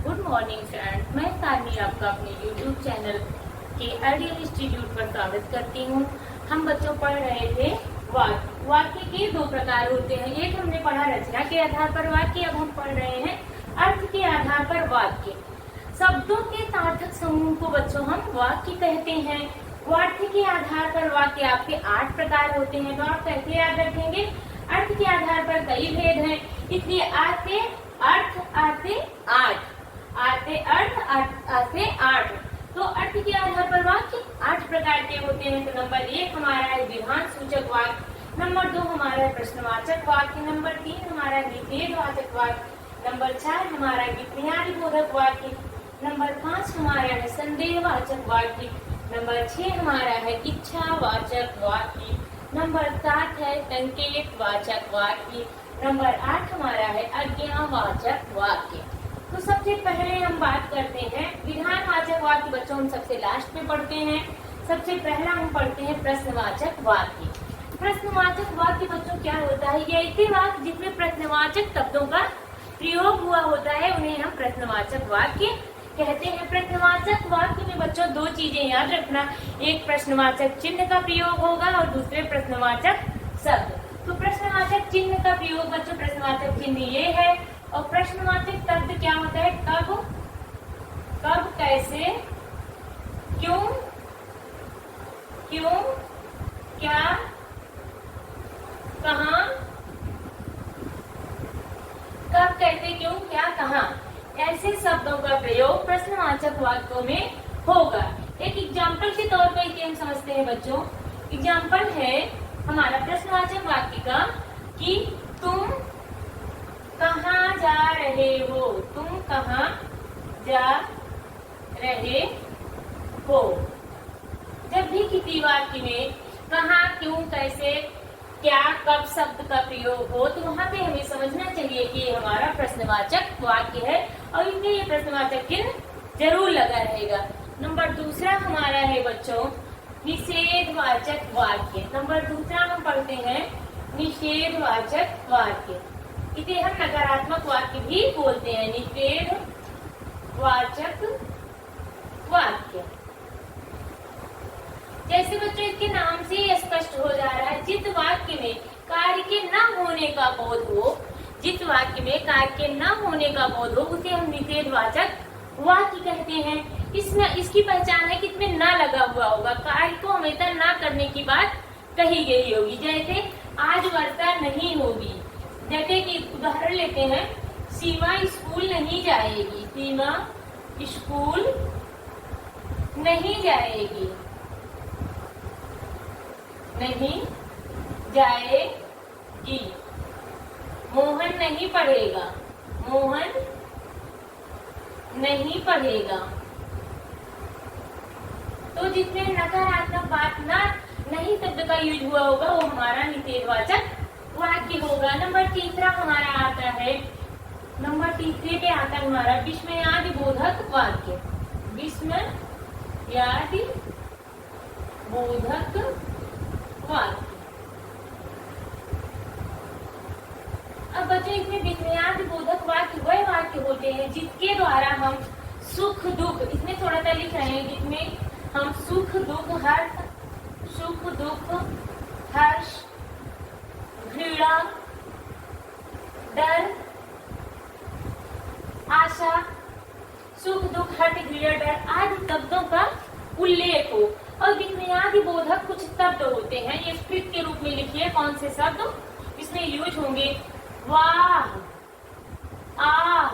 Good morning friends, मैं सारनी आपका अपने यूट्यूब चैनल के आइडियल इंस्टीट्यूट पर स्वागत करती हूँ। हम बच्चों पढ़ रहे थे वाक्य। वाक्य के दो प्रकार होते हैं। एक हमने पढ़ा रचना के आधार पर वाक्य, अब हम पढ़ रहे हैं अर्थ के आधार पर वाक्य। शब्दों के सार्थक समूह को बच्चों हम वाक्य कहते हैं। वाक्य के आधार पर वाक्य आपके 8 प्रकार होते हैं, तो आप कैसे याद रखेंगे? अर्थ के आधार पर कई भेद हैं, इसलिए आते अर्थ आते 8, आते अर्थ आते 8। तो अर्थ के आधार पर वाक्य 8 प्रकार के होते हैं। तो नंबर 1 हमारा है विधान सूचक वाक्य, नंबर 2 हमारा है प्रश्नवाचक वाक्य, नंबर 3 हमारा है निषेधवाचक वाक्य, नंबर 4 हमारा है विज्ञानबोधक वाक्य, नंबर 5 हमारा है संदेहवाचक वाक्य, नंबर 6 हमारा है इच्छावाचक वाक्य, नंबर 7 है संकेतवाचक वाक्य, नंबर 8 हमारा है आज्ञावाचक वाक्य। तो सबसे पहले हम बात करते हैं विधानवाचक वाक्य। बच्चों हम सबसे लास्ट में पढ़ते हैं। सबसे पहला हम पढ़ते हैं प्रश्नवाचक वाक्य। प्रश्नवाचक वाक्य बच्चों क्या होता है? ये ऐसे वाक्य जिसमें प्रश्नवाचक शब्दों का प्रयोग हुआ होता है, उन्हें हम प्रश्नवाचक वाक्य कहते हैं। प्रश्नवाचक वाक्य में बच्चों 2 चीजें याद रखना, एक प्रश्नवाचक चिन्ह का प्रयोग होगा और दूसरे प्रश्नवाचक शब्द। तो प्रश्नवाचक चिन्ह का प्रयोग बच्चों, प्रश्नवाचक चिन्ह ये है, और प्रश्नवाचक शब्द क्या होता है? कब, कब, कैसे, क्यों, क्यों, क्या, कहाँ, कब, कैसे, क्यों, क्या, कहाँ, ऐसे शब्दों का प्रयोग प्रश्नवाचक वाक्यों में होगा। एक एग्जाम्पल के तौर पर इसे हम समझते हैं बच्चों। एग्जाम्पल है हमारा प्रश्नवाचक वाक्य का कि तुम कहाँ जा रहे हो, तुम कहाँ जा रहे हो। जब भी किसी वाक्य में कहाँ, क्यों, कैसे, क्या, कब शब्द का प्रयोग हो, तो वहाँ पे हमें समझना चाहिए कि ये हमारा प्रश्नवाचक वाक्य है और इनमें ये प्रश्नवाचक चिन्ह जरूर लगा रहेगा। नंबर 2 हमारा है बच्चों निषेधवाचक वाक्य। नंबर 2 हम पढ़ते हैं निषेधवाचक वाक्य। इसे हम नकारात्मक वाक्य भी बोलते हैं, निषेधवाचक वाक्य। जैसे बच्चों इसके नाम से स्पष्ट हो जा रहा है, जिस वाक्य में कार्य के न होने का बोध हो, जिस वाक्य में कार्य के न होने का बोध हो, उसे हम निषेधवाचक वाक्य कहते हैं। इसमें इसकी पहचान है कि इसमें ना लगा हुआ होगा, कार्य को हमेशा ना करने की बात कही गई होगी। जैसे आज वर्षा नहीं होगी, जैसे कि उदाहरण लेते हैं, सीमा स्कूल नहीं जाएगी, सीमा स्कूल नहीं जाएगी, नहीं जाएगी। मोहन नहीं पढ़ेगा, मोहन नहीं पढ़ेगा। तो जिसमें नकारात्मक बात ना नहीं शब्द का यूज हुआ होगा वो हमारा निषेधवाचक वाक्य होगा। नंबर 3 हमारा आता है, नंबर 3 पे आता है हमारा विस्मयादिबोधक वाक्य। विस्मयादिबोधक वाक्य। अब बच्चों इसमें विस्मयादिबोधक वाक्य वह वाक्य होते हैं जिसके द्वारा हम सुख दुख, इसमें थोड़ा सा लिख रहे हैं, जिसमें हम सुख दुख हर्ष, घृणा, डर, आशा, सुख दुख हर्ष घृणा डर आदि शब्दों का उल्लेख हो। और विस्मयादिबोधक कुछ शब्द होते हैं, ये स्क्रिप्ट के रूप में लिखिए कौन से शब्द इसमें यूज होंगे। वाह, आह,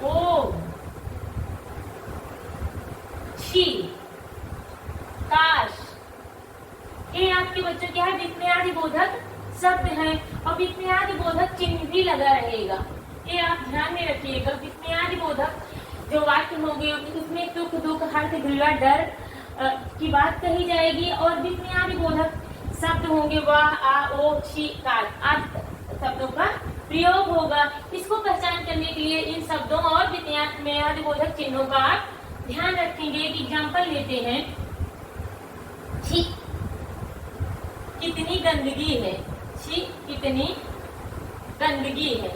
ओह, छी, काश, ये आपके बच्चों क्या है? विस्मयादिबोधक शब्द हैं और विस्मयादिबोधक चिन्ह भी लगा रहेगा, ये आप ध्यान में रखिएगा। विस्मयादिबोधक जो वाक्य होंगे उसमें सुख दुख हर्ष घृणा डर की बात कही जाएगी और विस्मयादिबोधक शब्द होंगे वाह, आ, ओ, छी, काश आदि शब्दों का प्रयोग होगा। इसको पहचान करने के लिए इन शब्दों और विस्मयादिबोधक चिन्हों का आप ध्यान रखेंगे। एक एग्जाम्पल लेते हैं, छी, कितनी गंदगी है, छी, कितनी गंदगी है।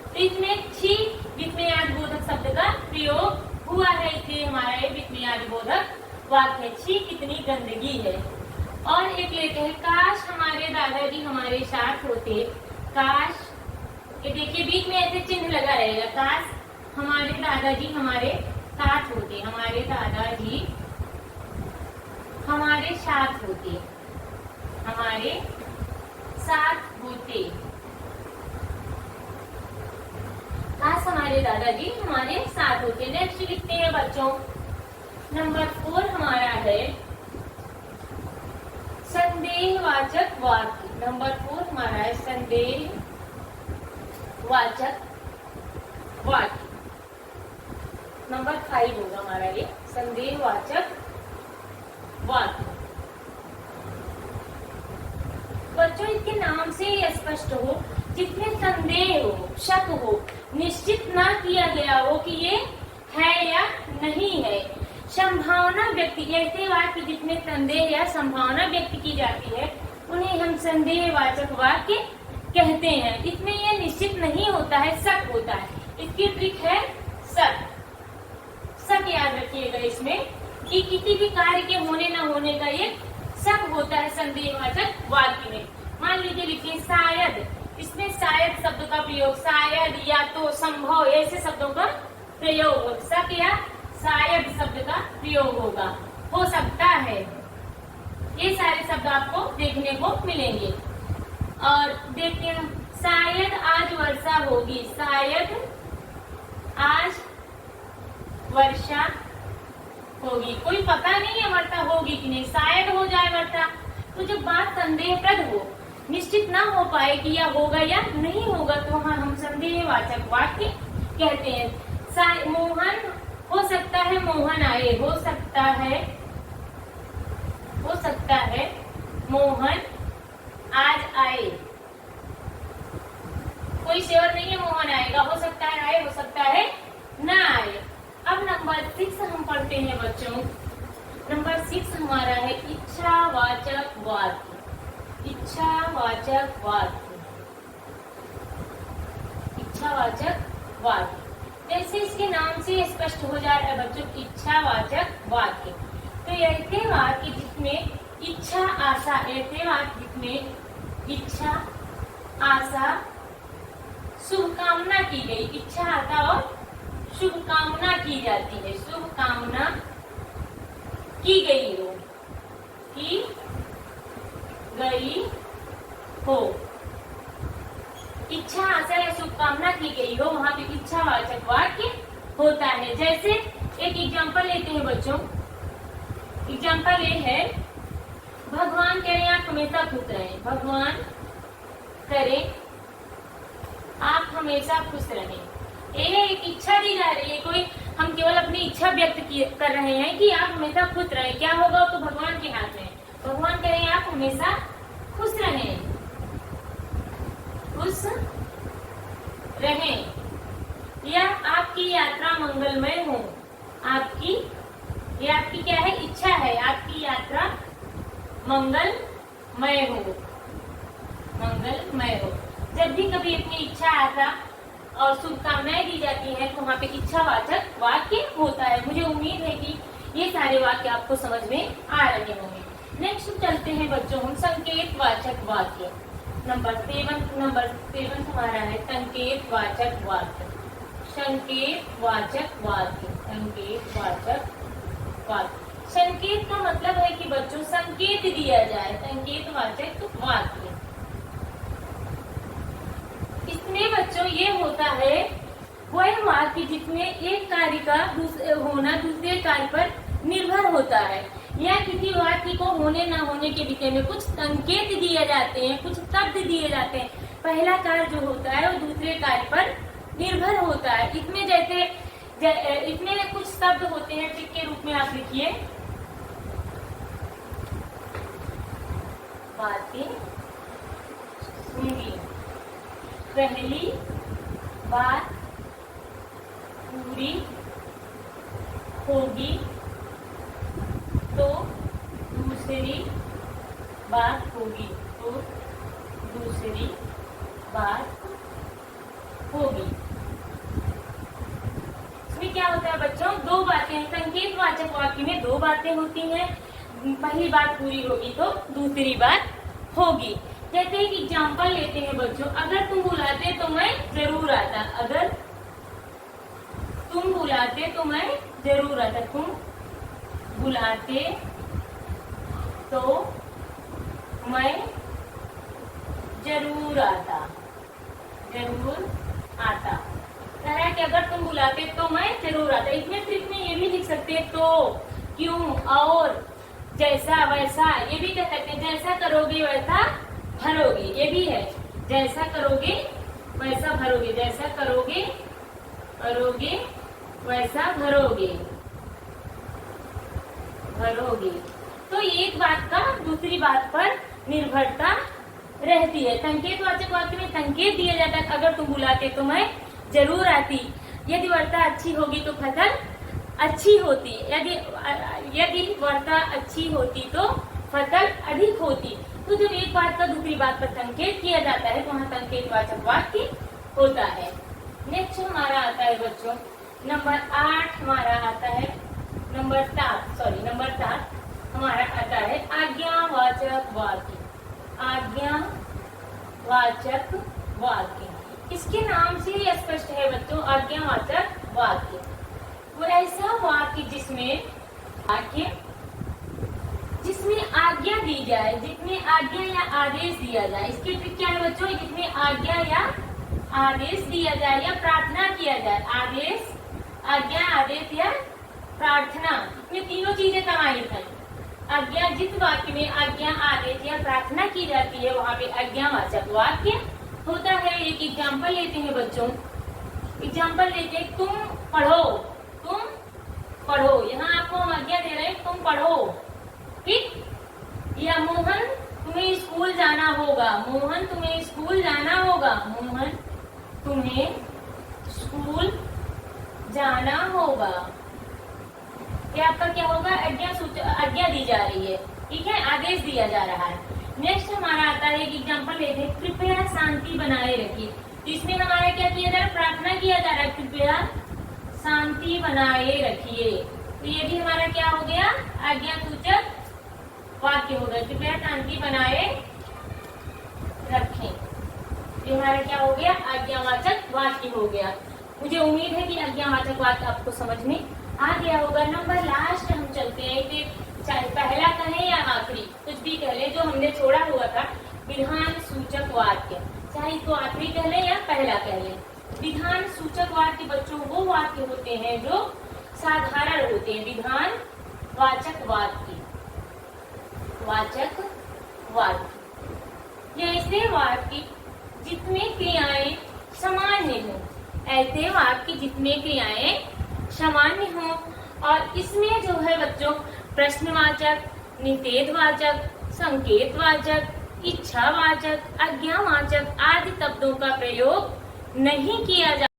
तो इसमें छी जिसमें प्रयोग हुआ है, इसलिए हमारा ये विस्मयादिबोधक वाक्य। छी कितनी गंदगी है। और एक लेते हैं, काश हमारे दादाजी हमारे साथ होते। काश, ये देखिए बीच में ऐसे चिन्ह लगा रहेगा, काश हमारे दादाजी हमारे साथ होते। हमारे दादाजी हमारे साथ होते। हमारे साथ होते। काश हमारे दादाजी हमारे साथ होते। नेक्स्ट लिखते हैं बच्चों, नंबर 4 हमारा है संदेहवाचक वाक्य। नंबर 4 हमारा है संदेहवाचक वाक्य। नंबर 5 होगा हमारा ये संदेहवाचक वाक्य। बच्चों इसके नाम से ही स्पष्ट हो, जिसमें संदेह हो, शक हो, निश्चित ना किया गया हो कि ये है या नहीं है। संभावना व्यक्त, ऐसे वाक्य जिसमें संदेह या संभावना व्यक्त की जाती है उन्हें हम संदेहवाचक वाक्य कहते हैं। इसमें यह निश्चित नहीं होता है, शक होता है। इसकी ट्रिक है शक। शक याद रखिएगा इसमें कि किसी भी कार्य के होने न होने का ये शक होता है संदेहवाचक वाक्य में। मान लीजिए लिखिए शायद, इसमें शायद शब्द का प्रयोग, शायद या तो संभव ऐसे शब्दों का प्रयोग हो, शक या शायद शब्द का प्रयोग होगा। हो सकता है, ये सारे शब्द आपको देखने को मिलेंगे। और देखते हैं, शायद आज वर्षा होगी। शायद आज वर्षा होगी। कोई पता नहीं है वर्षा होगी कि नहीं, शायद हो जाए वर्षा। तो जब बात संदेहप्रद हो, निश्चित ना हो पाए कि यह होगा या नहीं होगा, तो हाँ हम संदेहवाचक वाक्य कहते हैं। मोहन, हो सकता है मोहन आए। हो सकता है मोहन आज आए। कोई श्योर नहीं है मोहन आएगा, हो सकता है आए, हो सकता है ना आए। अब नंबर 6 हम पढ़ते हैं बच्चों। नंबर 6 हमारा है इच्छावाचक वाक्य। इच्छावाचक वाक्य। इच्छावाचक वाक्य, जैसे इसके नाम से स्पष्ट हो जा रहा है बच्चों, इच्छावाचक वाक्य। तो ऐसे वाक्य जिसमें इच्छा आशा, ऐसे वाक्य जिसमें इच्छा आशा शुभकामना की गई, इच्छा आशा और शुभकामना की जाती है, शुभकामना की गई हो, की गई हो, इच्छा आशा या शुभकामना की गई हो, वहां पे इच्छावाचक वाक्य होता है। जैसे एक एग्जांपल लेते हैं बच्चों। एग्जांपल ये है, भगवान करें आप हमेशा खुश रहें। भगवान करें आप हमेशा खुश रहें। ये एक इच्छा दी जा रही है, कोई हम केवल अपनी इच्छा व्यक्त कर रहे हैं कि आप हमेशा खुश रहें। क्या होगा तो भगवान के हाथ में। भगवान करें आप हमेशा खुश रहें, खुश रहें, या आपकी यात्रा मंगलमय हो। आपकी, ये आपकी क्या है, इच्छा है, आपकी यात्रा मंगलमय हो, मंगलमय हो। जब भी कभी अपनी इच्छा आशा और शुभकामनाएं दी जाती है तो वहाँ पे इच्छावाचक वाक्य होता है। मुझे उम्मीद है कि ये सारे वाक्य आपको समझ में आ रहे होंगे। नेक्स्ट चलते हैं बच्चों हम संकेतवाचक वाक्य। नंबर 7 हमारा है संकेतवाचक वाक्य। संकेतवाचक वाक्य, संकेतवाचक वाक्य। संकेत का मतलब है कि बच्चों संकेत दिया जाए, संकेतवाचक वाक्य। इसमें बच्चों ये होता है वह वाक्य जिसमें एक कार्य का होना दूसरे कार्य पर निर्भर होता है, या किसी वाक्य को होने न होने के विषय में कुछ संकेत दिए जाते हैं, कुछ शब्द दिए जाते हैं। पहला कार्य जो होता है वो दूसरे कार्य पर निर्भर होता है। इसमें जैसे इसमें कुछ शब्द होते हैं, टिक के रूप में आप लिखिए, बातें होंगी, पहली बात पूरी होगी तो दूसरी बात होगी, तो दूसरी बात होगी। इसमें क्या होता है बच्चों, दो बातें हैं। संकेतवाचक वाक्य में दो बातें होती हैं, पहली बात पूरी होगी तो दूसरी बात होगी। जैसे एक एग्जाम्पल लेते हैं बच्चों, अगर तुम बुलाते तो मैं जरूर आता। अगर तुम बुलाते तो मैं जरूर आता। तुम बुलाते तो मैं जरूर आता। जरूर आता कह रहा है कि अगर तुम बुलाते तो मैं जरूर आता। इसमें सिर्फ में ये भी लिख सकते तो, क्यों, और, जैसा वैसा, ये भी कह सकते हैं। जैसा करोगे वैसा भरोगे, ये भी है। जैसा करोगे वैसा भरोगे। जैसा करोगे वैसा भरोगे। तो एक बात का दूसरी बात पर निर्भरता रहती है। संकेतवाचक वाक्य में संकेत दिया जाता है, अगर तुम बुलाते तो मैं जरूर आती। यदि वार्ता अच्छी होगी तो फसल अच्छी होती। यदि वार्ता अच्छी होती तो फसल अधिक होती। तो जब एक बात का दूसरी बात पर संकेत किया जाता है तो वहाँ संकेतवाचक वाक्य होता है। नेक्स्ट हमारा आता है बच्चों नंबर 8 हमारा आता है नंबर 7 हमारा आता है आज्ञावाचक वाक्य। आज्ञावाचक वाक्य इसके नाम से ही स्पष्ट है बच्चों। आज्ञावाचक वाक्य वो ऐसा वाक्य जिसमें आज्ञा दी जाए, जिसमें आज्ञा या आदेश दिया जाए। इसकी ट्रिक क्या है बच्चों, जिसमें आज्ञा या आदेश दिया जाए या प्रार्थना किया जाए। आज्ञा, आदेश या प्रार्थना, ये तीनों चीजें समाहित हैं। आज्ञा, जिस वाक्य में आज्ञा, आदेश या प्रार्थना की जाती है वहाँ पे आज्ञावाचक वाक्य होता है। एक एग्जाम्पल लेते हैं बच्चों, एग्जाम्पल लेते हैं, तुम पढ़ो। यहाँ आपको हम आज्ञा दे रहे हैं, तुम पढ़ो, ठीक। या मोहन तुम्हें स्कूल जाना होगा। मोहन तुम्हें स्कूल जाना होगा। मोहन तुम्हें स्कूल जाना होगा। ये आपका क्या होगा, आज्ञा दी जा रही है, ठीक है, आदेश दिया जा रहा है। नेक्स्ट हमारा आता है एक एग्जाम्पल लेते हैं, कृपया शांति बनाए रखिए। तो इसमें हमारा क्या किया जा रहा है, प्रार्थना किया जा रहा है, कृपया शांति बनाए रखिए। तो ये भी हमारा क्या हो गया, आज्ञा सूचक वाक्य हो गया। कृपया शांति बनाए रखें, ये हमारा क्या हो गया, आज्ञावाचक वाक्य हो गया। मुझे उम्मीद है कि आज्ञावाचक वाक्य आपको समझ में आ गया होगा। नंबर लास्ट हम चलते हैं कि चाहे पहला कहें या आखिरी, कुछ भी कह ले, जो हमने छोड़ा हुआ था विधान सूचक वाक्य, चाहे इसको आखिरी कह ले या पहला कह ले। विधान सूचक वाक्य बच्चों वो वाक्य होते हैं जो साधारण होते हैं। विधान वाचक वाक्य, ये ऐसे वाक्य जिसमें क्रियाएं सामान्य हो, ऐसे वाक्य जिसमें क्रियाएं सामान्य हो। और इसमें जो है बच्चों प्रश्नवाचक, निषेधवाचक, संकेतवाचक, इच्छावाचक, आज्ञावाचक आदि शब्दों का प्रयोग नहीं किया जाता।